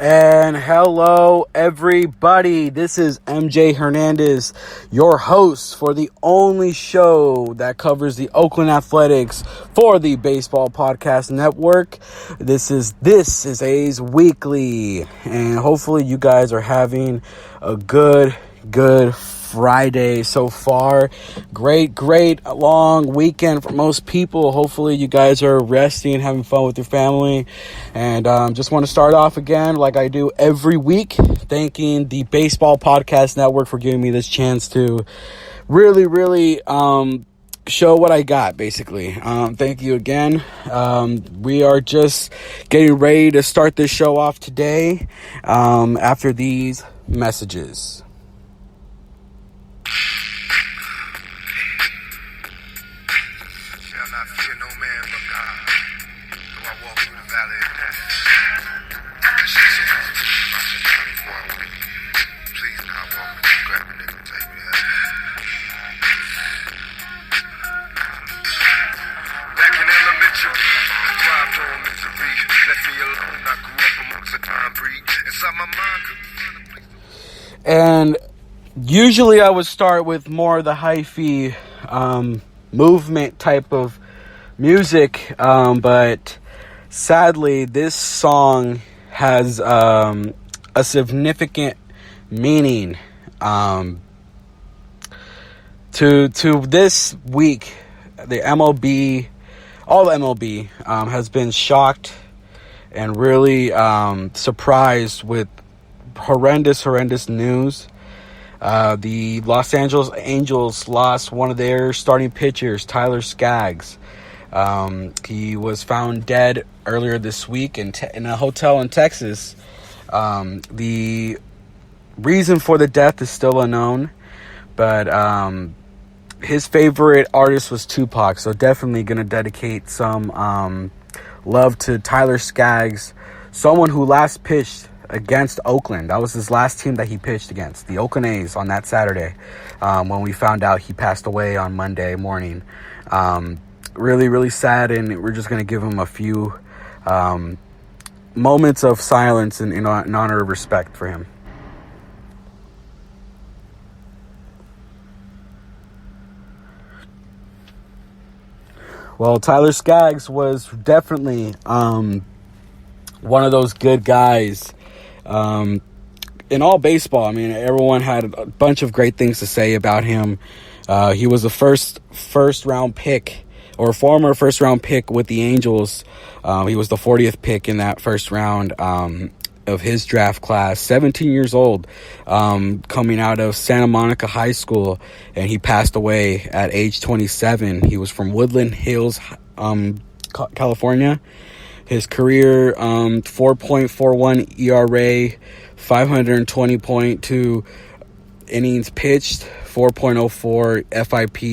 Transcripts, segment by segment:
And hello, everybody. This is MJ Hernandez, your host for the only show that covers the Oakland Athletics for the Baseball Podcast Network. This is A's Weekly, and hopefully you guys are having a good Friday so far. Great long weekend for most people. Hopefully you guys are resting, having fun with your family. And just want to start off again like I do every week, thanking the Baseball Podcast Network for giving me this chance to really show what I got, basically. Thank you again. We are just getting ready to start this show off today after these messages. And usually I would start with more of the hyphy movement type of music, but sadly this song has a significant meaning to this week. The MLB, all the MLB has been shocked and really surprised with horrendous news. The Los Angeles Angels lost one of their starting pitchers, Tyler Skaggs. He was found dead earlier this week in a hotel in Texas. The reason for the death is still unknown, but his favorite artist was Tupac, so definitely going to dedicate some love to Tyler Skaggs, someone who last pitched against Oakland. That was his last team that he pitched against, the Oakland A's, on that Saturday, when we found out he passed away on Monday morning. Really sad, and we're just going to give him a few moments of silence in honor of respect for him. Well, Tyler Skaggs was definitely one of those good guys in all baseball. I mean, everyone had a bunch of great things to say about him. He was a first round pick, or former first round pick with the Angels. He was the 40th pick in that first round of his draft class, 17 years old, coming out of Santa Monica High School, and he passed away at age 27. He was from Woodland Hills, California. His career, 4.41 ERA, 520.2 innings pitched, 4.04 FIP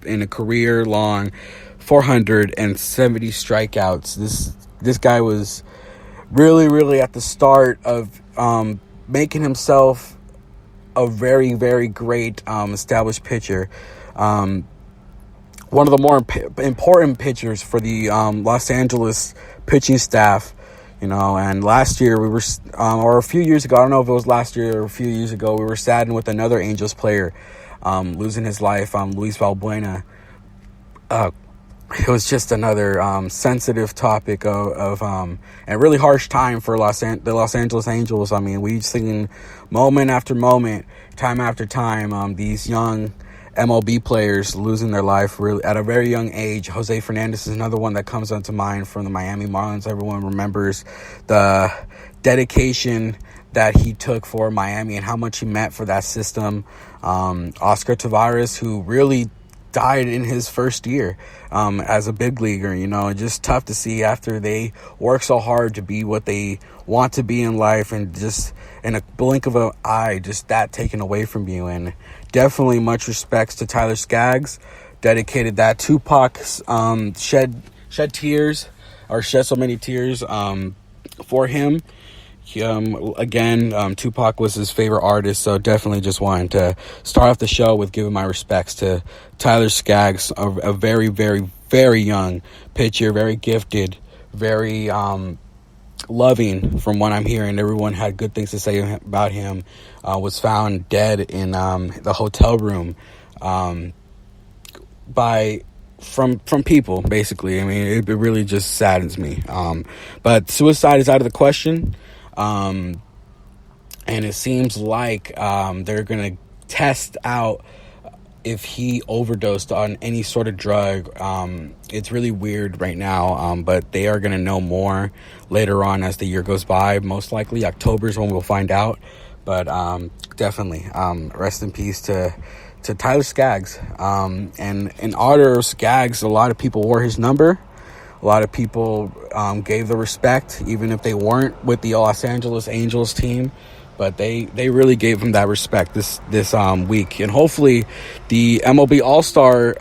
in a career long, 470 strikeouts. This guy was really at the start of making himself a very great established pitcher. One of the more important pitchers for the Los Angeles pitching staff, and last year we were, or a few years ago, I don't know if it was last year or a few years ago, we were saddened with another Angels player losing his life, Luis Valbuena. It was just another sensitive topic of and really harsh time for the Los Angeles Angels. I mean, we've seen moment after moment, time after time, these young MLB players losing their life really at a very young age. Jose Fernandez is another one that comes onto mind from the Miami Marlins. Everyone remembers the dedication that he took for Miami and how much he meant for that system. Oscar Taveras, who really died in his first year as a big leaguer. Just tough to see after they work so hard to be what they want to be in life, and just in a blink of an eye, just that taken away from you. And definitely much respects to Tyler Skaggs. Dedicated that. Tupac shed tears, or shed so many tears for him. Tupac was his favorite artist, so definitely just wanted to start off the show with giving my respects to Tyler Skaggs, a very, very, very young pitcher, very gifted, very Loving, from what I'm hearing, everyone had good things to say about him. Was found dead in the hotel room from people, basically. I mean, it really just saddens me. But suicide is out of the question. And it seems like they're going to test out if he overdosed on any sort of drug. It's really weird right now, but they are going to know more later on as the year goes by. Most likely October is when we'll find out. But definitely, rest in peace to Tyler Skaggs. And in honor of Skaggs, a lot of people wore his number. A lot of people gave the respect, even if they weren't with the Los Angeles Angels team. But they really gave him that respect this week. And hopefully the MLB All-Star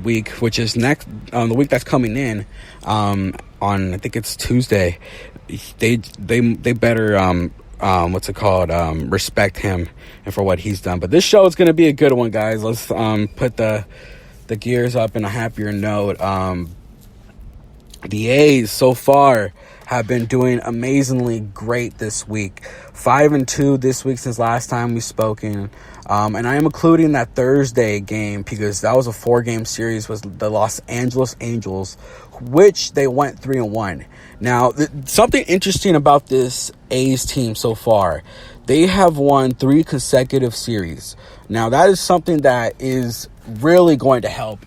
week, which is next, the week that's coming in, on, I think it's Tuesday, they better, respect him and for what he's done. But this show is going to be a good one, guys. Let's put the gears up in a happier note. The A's so far have been doing amazingly great this week. 5-2 this week since last time we spoken. And I am including that Thursday game because that was a 4-game series with the Los Angeles Angels, which they went 3-1. Now, something interesting about this A's team so far, they have won 3 consecutive series. Now, that is something that is really going to help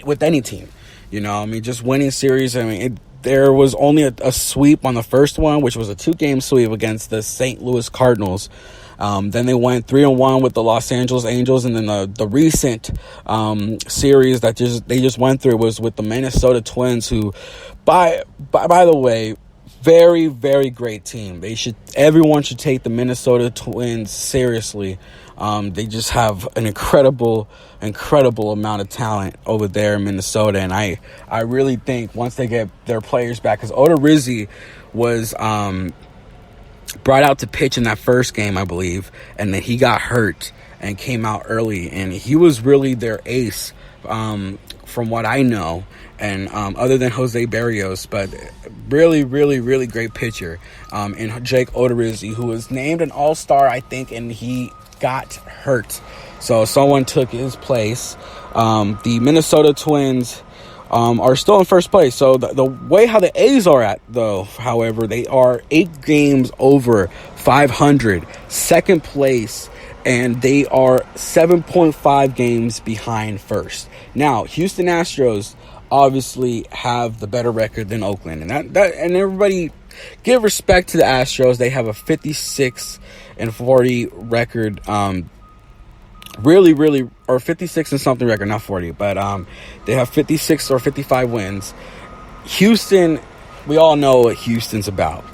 with any team. You know, I mean, just winning series. I mean, there was only a sweep on the first one, which was a 2-game sweep against the St. Louis Cardinals. Then they went 3-1 with the Los Angeles Angels, and then the recent series that they just went through was with the Minnesota Twins, who, by the way, very, very great team. Everyone should take the Minnesota Twins seriously. They just have an incredible amount of talent over there in Minnesota, and I really think once they get their players back, because Odorizzi was brought out to pitch in that first game, I believe, and then he got hurt and came out early, and he was really their ace, from what I know, and other than Jose Barrios, but really, really, really great pitcher, and Jake Odorizzi, who was named an all-star, I think, and he got hurt, so someone took his place. The Minnesota Twins are still in first place. So the way how the A's are at, though, however, they are 8 games over 500, second place, and they are 7.5 games behind first. Now, Houston Astros obviously have the better record than Oakland, and that and everybody give respect to the Astros. They have a 56-40 record. Really, or 56 and something record, not 40, but they have 56 or 55 wins. Houston, we all know what Houston's about.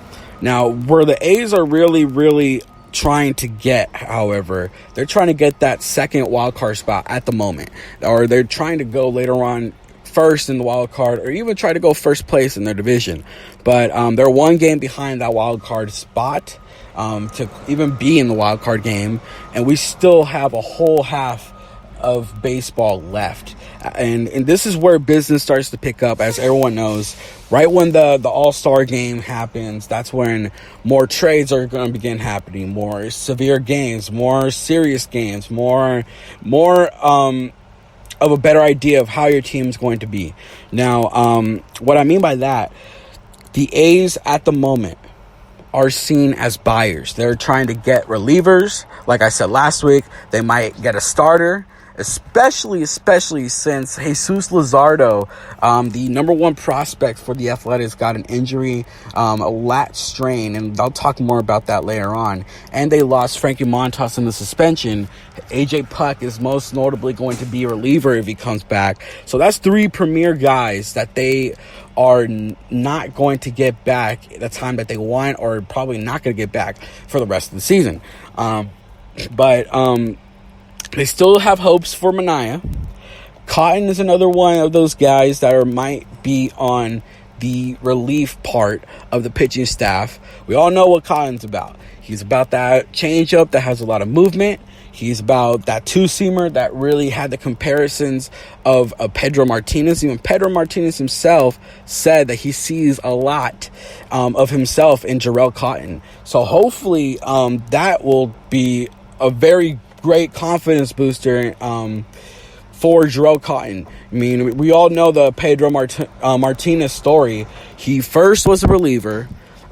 Now, where the A's are really, really trying to get, however, they're trying to get that second wild card spot at the moment, or they're trying to go later on first in the wild card, or even try to go first place in their division. But they're 1 game behind that wild card spot to even be in the wild card game, and we still have a whole half of baseball left, and this is where business starts to pick up, as everyone knows. Right when the All-Star game happens, that's when more trades are going to begin happening, more severe games, more serious games, more of a better idea of how your team's going to be. Now, what I mean by that, the A's at the moment are seen as buyers. They're trying to get relievers. Like I said last week, they might get a starter, especially since Jesus Luzardo, the number 1 prospect for the Athletics, got an injury, a lat strain, and I'll talk more about that later on. And they lost Frankie Montas in the suspension. AJ Puck is most notably going to be a reliever if he comes back. So that's 3 premier guys that they are not going to get back at the time that they want, or probably not going to get back for the rest of the season. But they still have hopes for Manaea. Cotton is another one of those guys that might be on the relief part of the pitching staff. We all know what Cotton's about. He's about that changeup that has a lot of movement. He's about that two-seamer that really had the comparisons of Pedro Martinez. Even Pedro Martinez himself said that he sees a lot of himself in Jharel Cotton. So hopefully that will be a very great confidence booster for Jharel Cotton. I mean, we all know the Pedro Martinez story. He first was a reliever,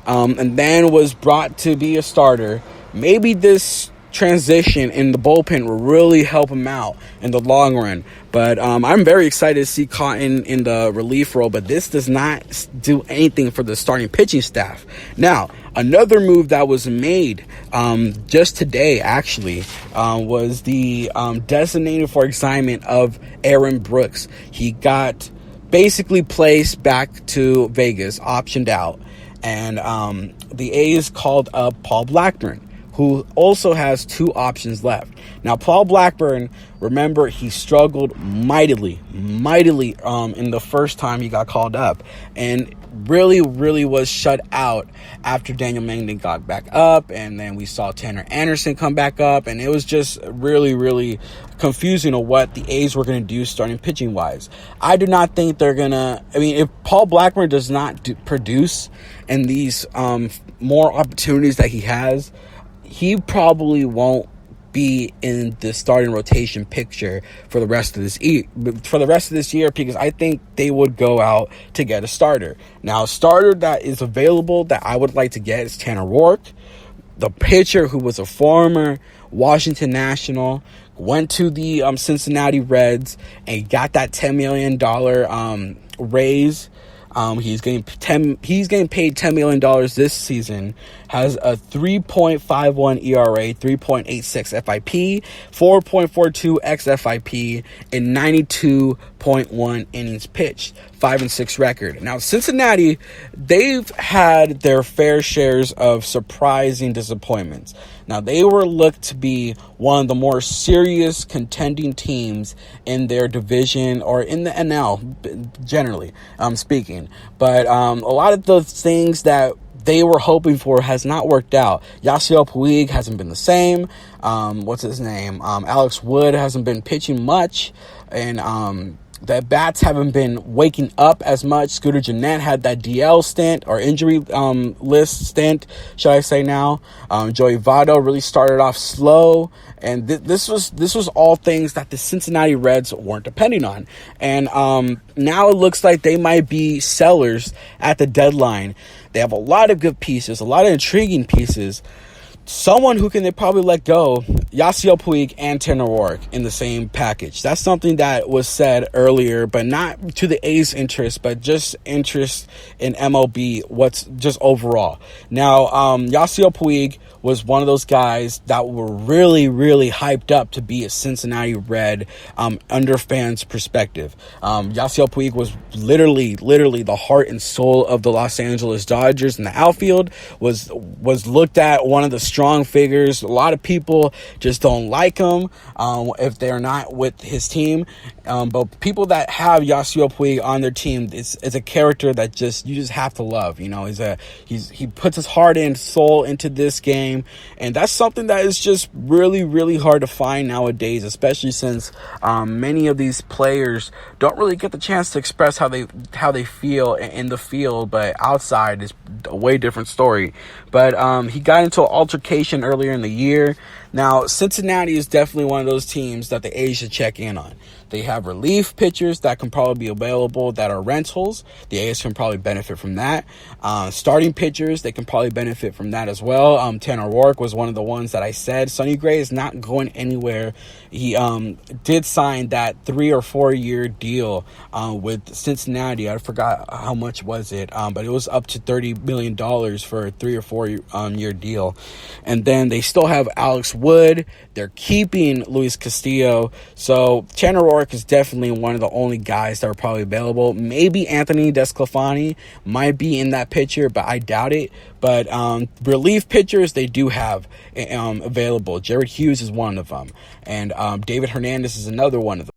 and then was brought to be a starter. Maybe this transition in the bullpen will really help him out in the long run. But I'm very excited to see Cotton in the relief role, but this does not do anything for the starting pitching staff. Now, another move that was made just today, actually, was the designated for assignment of Aaron Brooks. He got basically placed back to Vegas, optioned out, and the A's called up Paul Blackburn, who also has two options left. Now, Paul Blackburn, remember, he struggled mightily in the first time he got called up, and really was shut out after Daniel Mengden got back up, and then we saw Tanner Anderson come back up, and it was just really confusing on what the A's were going to do starting pitching wise. I do not think they're going to, I mean, if Paul Blackburn does not produce in these more opportunities that he has, he probably won't be in the starting rotation picture for the rest of this year, because I think they would go out to get a starter. Now, a starter that is available that I would like to get is Tanner Roark, the pitcher who was a former Washington National, went to the Cincinnati Reds and got that $10 million raise. He's getting paid $10 million this season, has a 3.51 ERA, 3.86 FIP, 4.42 xFIP, and 92.1 innings pitched, 5-6 record. Now, Cincinnati, they've had their fair shares of surprising disappointments. Now, they were looked to be one of the more serious contending teams in their division, or in the NL, generally speaking. But a lot of the things that they were hoping for has not worked out. Yasiel Puig hasn't been the same. What's his name? Alex Wood hasn't been pitching much, and the bats haven't been waking up as much. Scooter Gennett had that DL stint, or injury list stint, should I say now. Joey Votto really started off slow, and this was all things that the Cincinnati Reds weren't depending on. And now it looks like they might be sellers at the deadline. They have a lot of good pieces, a lot of intriguing pieces. Someone who can they probably let go, Yasiel Puig and Tanner Roark in the same package. That's something that was said earlier, but not to the A's interest, but just interest in MLB, what's just overall. Now, Yasiel Puig was one of those guys that were really hyped up to be a Cincinnati Red under fans' perspective. Yasiel Puig was literally the heart and soul of the Los Angeles Dodgers in the outfield, was looked at one of the strong figures. A lot of people just don't like him if they're not with his team. But people that have Yasiel Puig on their team, it's a character that you just have to love. You know, he puts his heart and soul into this game, and that's something that is just really hard to find nowadays, especially since many of these players don't really get the chance to express how they feel in the field, but outside is a way different story. But he got into an altercation earlier in the year. Now, Cincinnati is definitely one of those teams that the A's should check in on. They have relief pitchers that can probably be available that are rentals. The A's can probably benefit from that. Starting pitchers, they can probably benefit from that as well. Tanner Roark was one of the ones that I said. Sonny Gray is not going anywhere. He did sign that 3 or 4 year deal with Cincinnati. I forgot how much was it, but it was up to $30 million for a 3 or 4 year deal. And then they still have Alex Wood. They're keeping Luis Castillo. So Tanner Roark is definitely one of the only guys that are probably available. Maybe Anthony DeSclafani might be in that picture, but I doubt it. But relief pitchers, they do have available. Jared Hughes is one of them. And David Hernandez is another one of them.